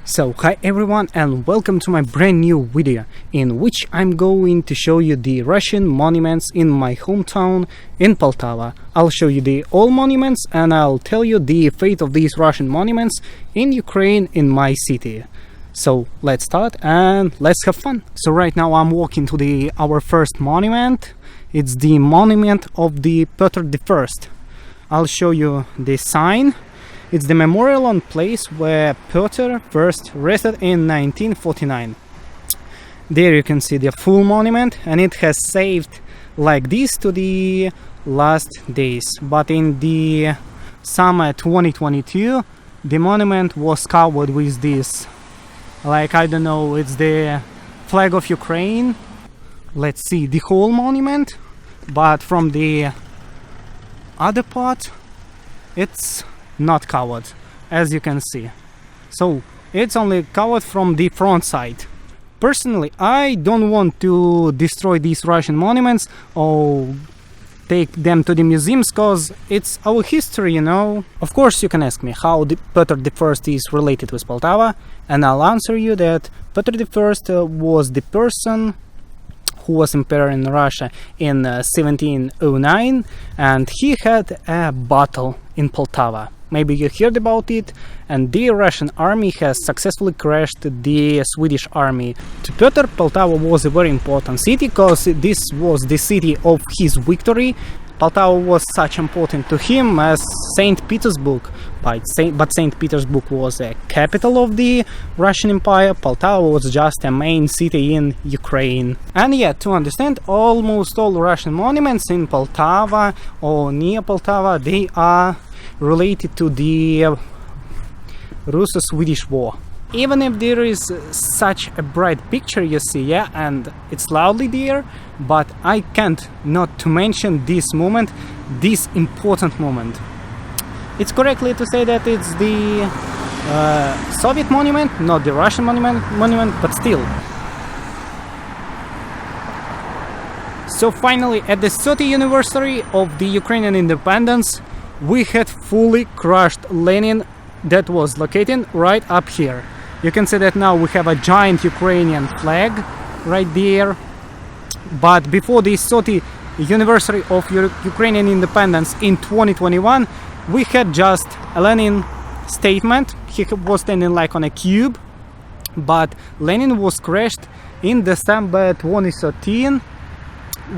So hi everyone and welcome to my brand new video in which I'm going to show you the Russian monuments in my hometown in Poltava. I'll show you the all monuments and I'll tell you the fate of these Russian monuments in Ukraine in my city. So let's start and let's have fun. So right now I'm walking to our first monument. It's the monument of the Petr I. I'll show you the sign. It's the memorial on place where Petr first rested in 1949. There you can see the full monument, and it has saved like this to the last days. But in the summer 2022, the monument was covered with this, like, I don't know, it's the flag of Ukraine. Let's see the whole monument, but from the other part, it's not covered, as you can see. So it's only covered from the front side. Personally, I don't want to destroy these Russian monuments or take them to the museums because it's our history, you know. Of course, you can ask me how the Petr I is related with Poltava, and I'll answer you that Petr I was the person who was emperor in Russia in 1709, and he had a battle in Poltava. Maybe you heard about it, and the Russian army has successfully crushed the Swedish army. To Petr, Poltava was a very important city because this was the city of his victory. Poltava was such important to him as St. Petersburg, but St. Petersburg was a capital of the Russian Empire. Poltava was just a main city in Ukraine. And yeah, to understand, almost all Russian monuments in Poltava or near Poltava, they are related to the Russo-Swedish war. Even if there is such a bright picture you see, yeah, and it's loudly there, but I can't not to mention this moment, this important moment. It's correctly to say that it's the Soviet monument, not the Russian monument, but still. So finally, at the 30th anniversary of the Ukrainian independence, we had fully crushed Lenin that was located right up here. You can see that now we have a giant Ukrainian flag right there. But before the 30th anniversary of Ukrainian independence in 2021, we had just a Lenin statement. He was standing like on a cube, but Lenin was crushed in December 2013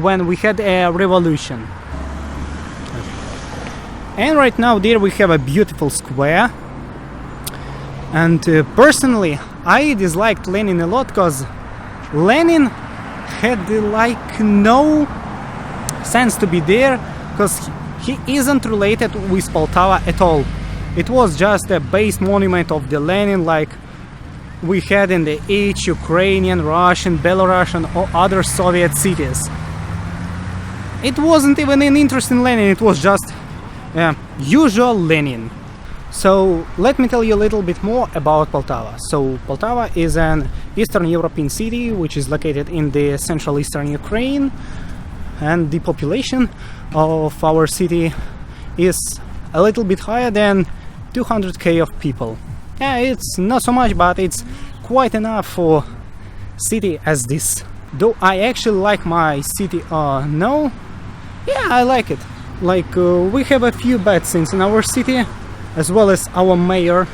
when we had a revolution. And right now there we have a beautiful square. And personally, I disliked Lenin a lot because Lenin had like no sense to be there because he isn't related with Poltava at all. It was just a base monument of the Lenin like we had in the each Ukrainian, Russian, Belarusian or other Soviet cities. It wasn't even an interest in Lenin, it was just usual Lenin. So let me tell you a little bit more about Poltava. So Poltava is an Eastern European city which is located in the central eastern Ukraine, and the population of our city is a little bit higher than 200k of people. Yeah, it's not so much, but it's quite enough for city as this. Though I actually like my city or no, yeah, I like it. Like we have a few bad things in our city, as well as our mayor,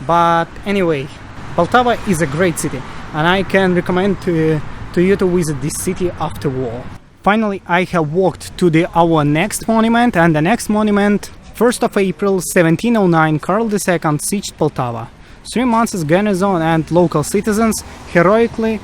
but anyway, Poltava is a great city and I can recommend to you to visit this city after war. Finally, I have walked to our next monument, and the next monument, 1st of April 1709, Karl II sieged Poltava. 3 months as garrison and local citizens heroically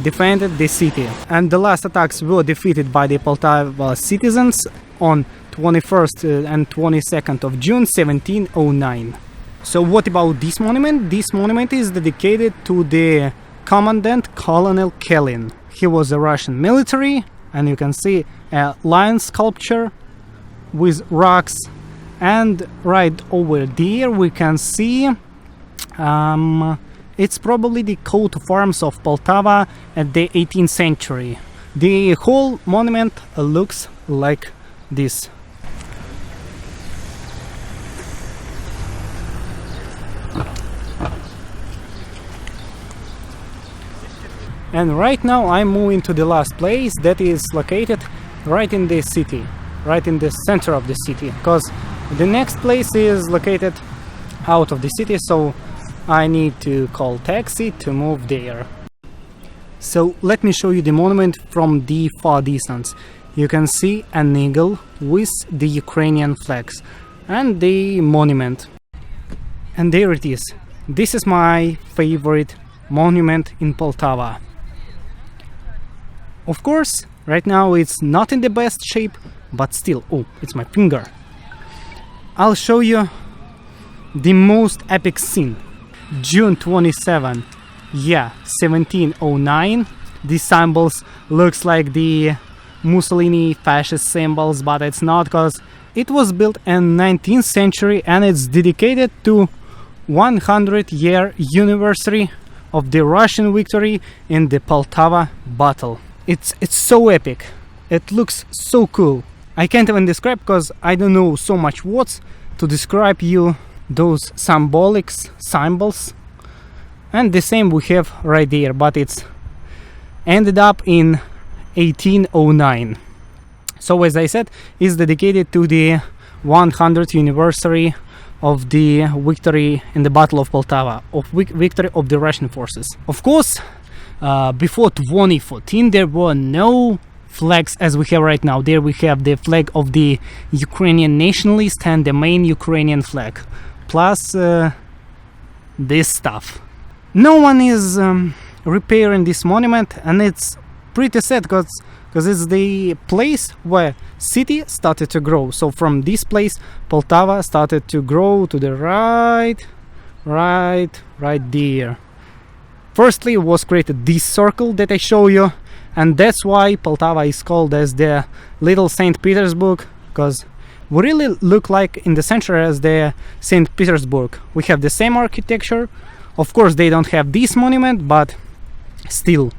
defended the city, and the last attacks were defeated by the Poltava citizens on 21st and 22nd of June 1709. So what about this monument? This monument is dedicated to the Commandant Colonel Kalin. He was a Russian military, and you can see a lion sculpture with rocks, and right over there we can see it's probably the coat of arms of Poltava at the 18th century. The whole monument looks like this. And right now I'm moving to the last place that is located right in the city, right in the center of the city, because the next place is located out of the city, so I need to call taxi to move there. So let me show you the monument from the far distance. You can see an eagle with the Ukrainian flags and the monument. And there it is. This is my favorite monument in Poltava. Of course, right now it's not in the best shape, but still, oh, it's my finger. I'll show you the most epic scene. June 27, yeah, 1709. These symbols looks like the Mussolini fascist symbols, but it's not, because it was built in 19th century and it's dedicated to 100-year anniversary of the Russian victory in the Poltava battle. It's so epic. It looks so cool. I can't even describe, because I don't know so much words to describe you those symbolic symbols. And the same we have right there, but it's ended up in 1809. So as I said, it's dedicated to the 100th anniversary of the victory in the Battle of Poltava, of victory of the Russian forces. Of course, before 2014 there were no flags as we have right now. There we have the flag of the Ukrainian nationalist and the main Ukrainian flag, plus this stuff. No one is repairing this monument, and it's pretty sad, because it's the place where city started to grow. So from this place Poltava started to grow to the right there. Firstly was created this circle that I show you, and that's why Poltava is called as the little St. Petersburg, because we really look like in the center as the St. Petersburg. We have the same architecture. Of course they don't have this monument, but still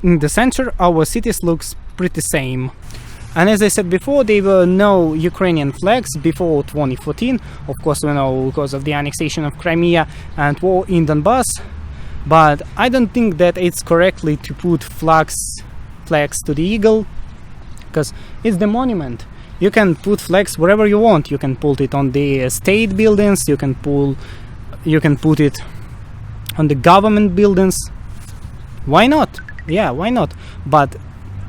in the center our cities looks pretty same. And as I said before, there were no Ukrainian flags before 2014. Of course we know because of the annexation of Crimea and war in Donbass, but I don't think that it's correctly to put flags to the eagle, because it's the monument. You can put flags wherever you want. You can put it on the state buildings, you can put it on the government buildings. Why not? Yeah, why not? But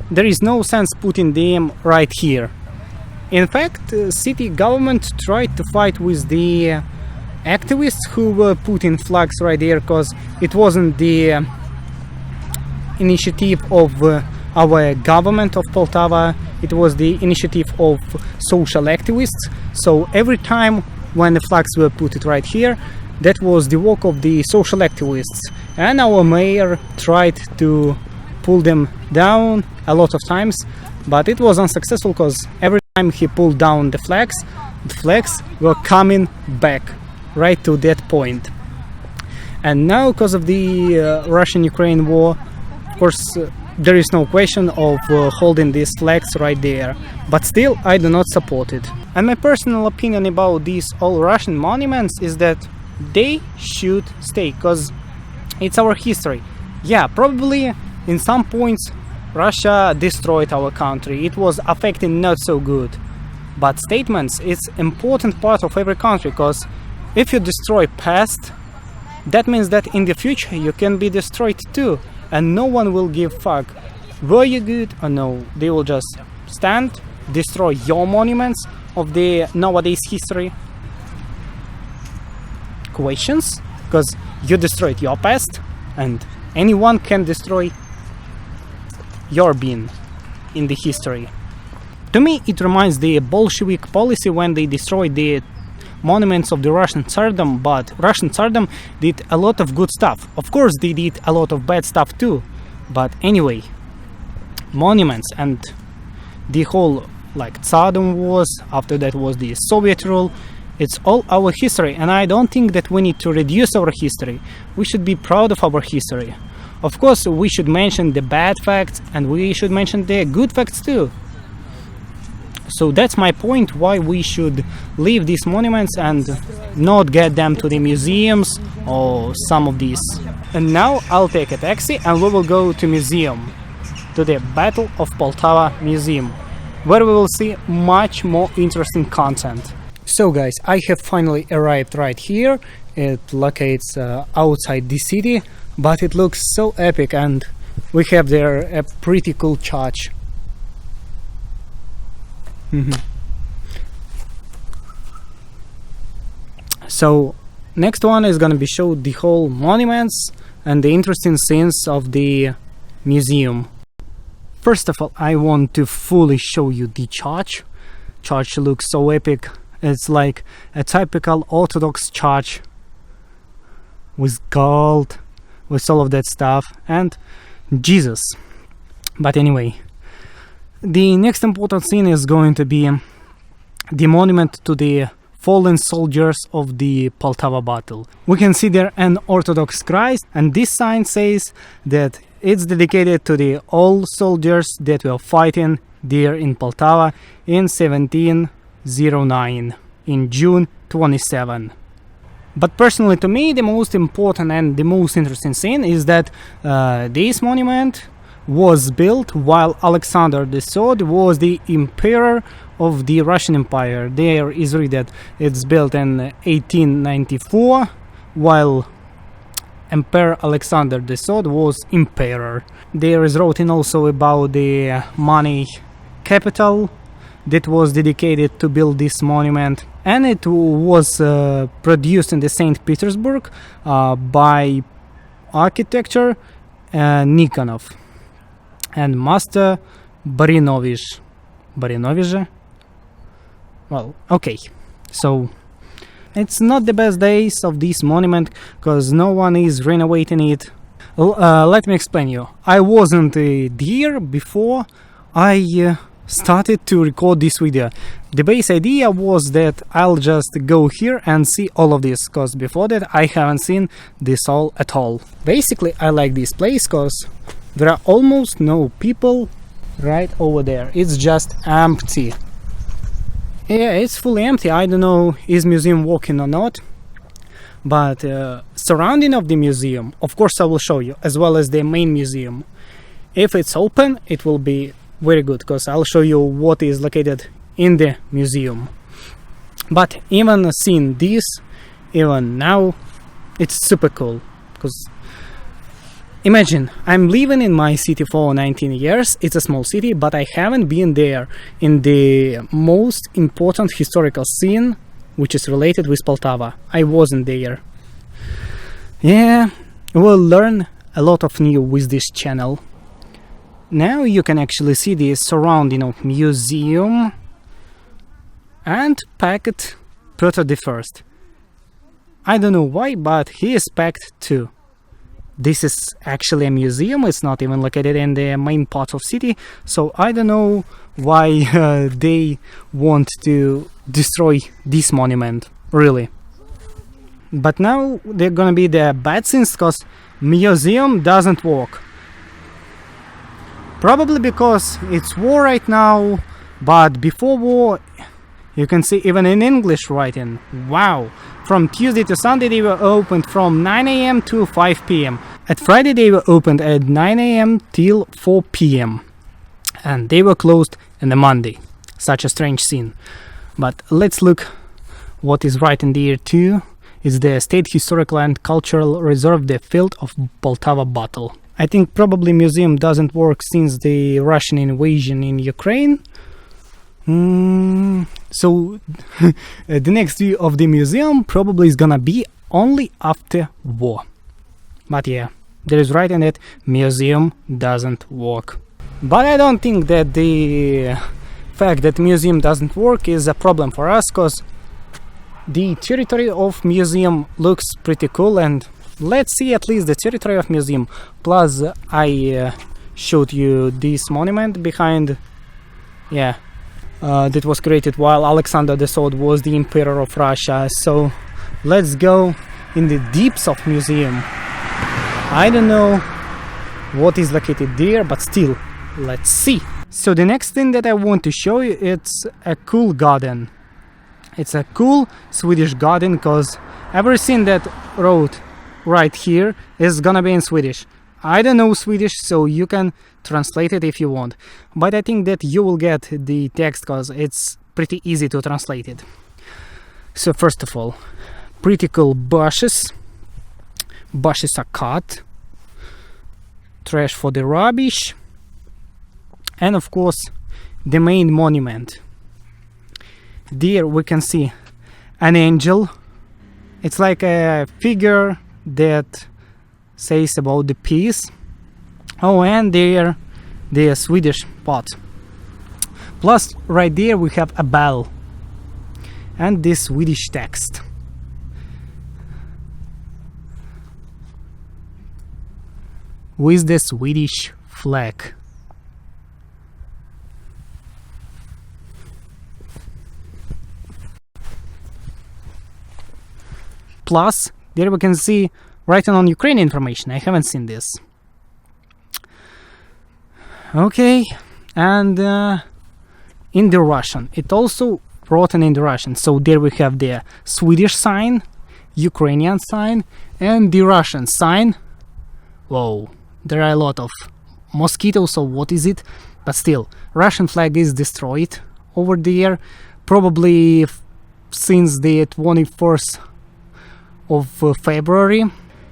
there is no sense putting them right here. In fact, city government tried to fight with the activists who were putting flags right there, because it wasn't the initiative of our government of Poltava, it was the initiative of social activists. So every time when the flags were put right here, that was the work of the social activists, and our mayor tried to pull them down a lot of times, but it was unsuccessful, because every time he pulled down the flags were coming back right to that point. And now, because of the Russian-Ukraine war, of course there is no question of holding these flags right there, but still I do not support it. And my personal opinion about these all Russian monuments is that they should stay, because it's our history. Yeah, probably in some points Russia destroyed our country, it was affecting not so good, but statements, it's important part of every country, because if you destroy past, that means that in the future you can be destroyed too, and no one will give fuck were you good or no. They will just stand, destroy your monuments of the nowadays history. Questions? Because you destroyed your past, and anyone can destroy your being in the history. To me it reminds the Bolshevik policy when they destroyed the monuments of the Russian Tsardom, but Russian Tsardom did a lot of good stuff. Of course they did a lot of bad stuff too, but anyway, monuments and the whole like Tsardom was, after that was the Soviet rule, it's all our history, and I don't think that we need to reduce our history. We should be proud of our history. Of course we should mention the bad facts and we should mention the good facts too. So that's my point, why we should leave these monuments and not get them to the museums or some of these. And now I'll take a taxi and we will go to museum, to the Battle of Poltava Museum, where we will see much more interesting content. So guys, I have finally arrived right here. It locates outside the city, but it looks so epic, and we have there a pretty cool church. So next one is gonna be showed the whole monuments and the interesting scenes of the museum. First of all, I want to fully show you the church. Church looks so epic. It's like a typical Orthodox church with gold, with all of that stuff, and Jesus. But anyway, the next important scene is going to be the monument to the fallen soldiers of the Poltava battle. We can see there an Orthodox Christ, and this sign says that it's dedicated to the all soldiers that were fighting there in Poltava in 1709, in June 27. But personally, to me, the most important and the most interesting scene is that this monument was built while Alexander III was the emperor of the Russian Empire. There is written that it's built in 1894, while Emperor Alexander III was emperor. There is written also about the money capital that was dedicated to build this monument, and it was produced in the St. Petersburg by architecture Nikonov and Master Barinovich. Well, okay, so it's not the best days of this monument because no one is renovating it. Let me explain you. I wasn't there before I started to record this video. The base idea was that I'll just go here and see all of this, because before that I haven't seen this all at all. Basically, I like this place because there are almost no people right over there. It's just empty. Yeah, it's fully empty. I don't know is museum working or not, but surrounding of the museum, of course I will show you, as well as the main museum. If it's open, it will be very good, because I'll show you what is located in the museum. But even seeing this, even now, it's super cool, because imagine, I'm living in my city for 19 years, it's a small city, but I haven't been there in the most important historical scene, which is related with Poltava. I wasn't there. Yeah, we'll learn a lot of new with this channel. Now you can actually see the surrounding of museum and packed Peter I. I don't know why, but he is packed too. This is actually a museum, it's not even located in the main part of city, so I don't know why they want to destroy this monument, really. But now they're gonna be the bad things, because museum doesn't work. Probably because it's war right now, but before war, you can see even in English writing. Wow! From Tuesday to Sunday they were opened from 9 AM to 5 PM. At Friday they were opened at 9 AM till 4 PM. And they were closed on the Monday. Such a strange scene. But let's look what is right in there too. It's the State Historical and Cultural Reserve, the field of Poltava battle. I think probably museum doesn't work since the Russian invasion in Ukraine. So the next view of the museum probably is gonna be only after war. But yeah, there is right in it, museum doesn't work. But I don't think that the fact that museum doesn't work is a problem for us, because the territory of museum looks pretty cool, and let's see at least the territory of museum. Plus I showed you this monument behind, yeah, that was created while Alexander III was the emperor of Russia. So let's go in the deeps of museum. I don't know what is located there, but still, let's see. So the next thing that I want to show you, it's a cool garden. It's a cool Swedish garden, because everything that wrote right here is gonna be in Swedish. I don't know Swedish, so you can translate it if you want, but I think that you will get the text because it's pretty easy to translate it. So first of all, pretty cool bushes. Bushes are cut. Trash for the rubbish. And of course, the main monument. There we can see an angel. It's like a figure that says about the peace. Oh, and there the Swedish pot. Plus, right there we have a bell and this Swedish text. With the Swedish flag. Plus, there we can see written on Ukrainian information. I haven't seen this. Okay, and in the Russian, it also written in the Russian. So there we have the Swedish sign, Ukrainian sign, and the Russian sign. Whoa, there are a lot of mosquitoes, so what is it? But still, Russian flag is destroyed over there, probably since the 21st of February.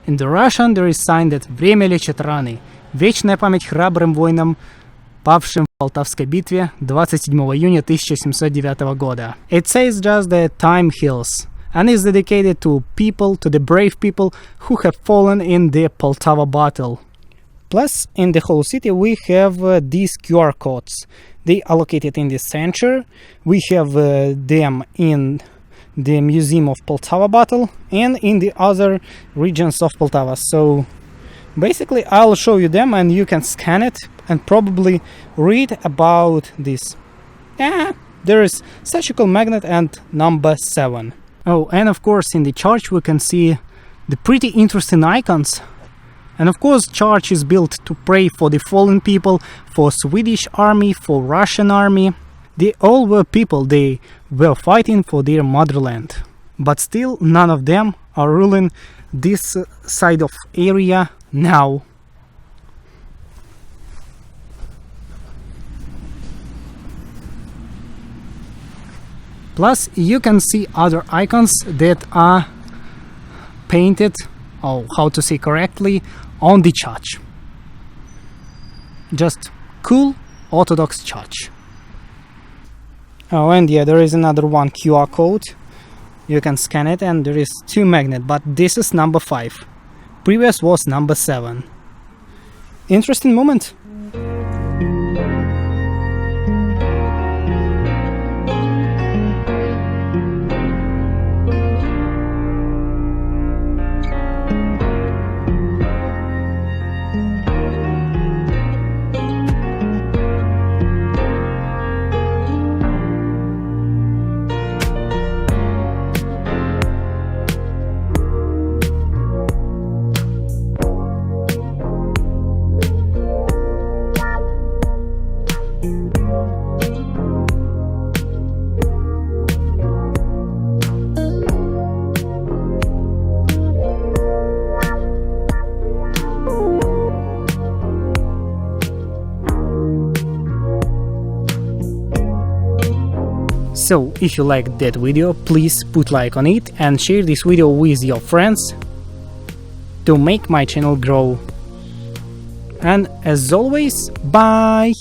In the Russian there is sign that «Время лечит раны. Вечная память храбрым воинам, павшим в Полтавской битве 27 июня 1709 года». It says just that time heals, and is dedicated to people, to the brave people who have fallen in the Poltava battle. Plus, in the whole city we have these QR codes. They are located in the center. We have them in the Museum of Poltava battle and in the other regions of Poltava. So basically I'll show you them and you can scan it and probably read about this. There is such a cool magnet and number 7. Oh, and of course in the church we can see the pretty interesting icons. And of course church is built to pray for the fallen people, for Swedish army, for Russian army. They all were people, they were fighting for their motherland. But still, none of them are ruling this side of area now. Plus, you can see other icons that are painted, or how to say correctly, on the church. Just cool Orthodox church. Oh, and yeah, there is another one QR code. You can scan it and there is 2 magnets, but this is number 5. Previous was number 7. Interesting moment. So, if you liked that video, please put like on it and share this video with your friends to make my channel grow. And as always, bye!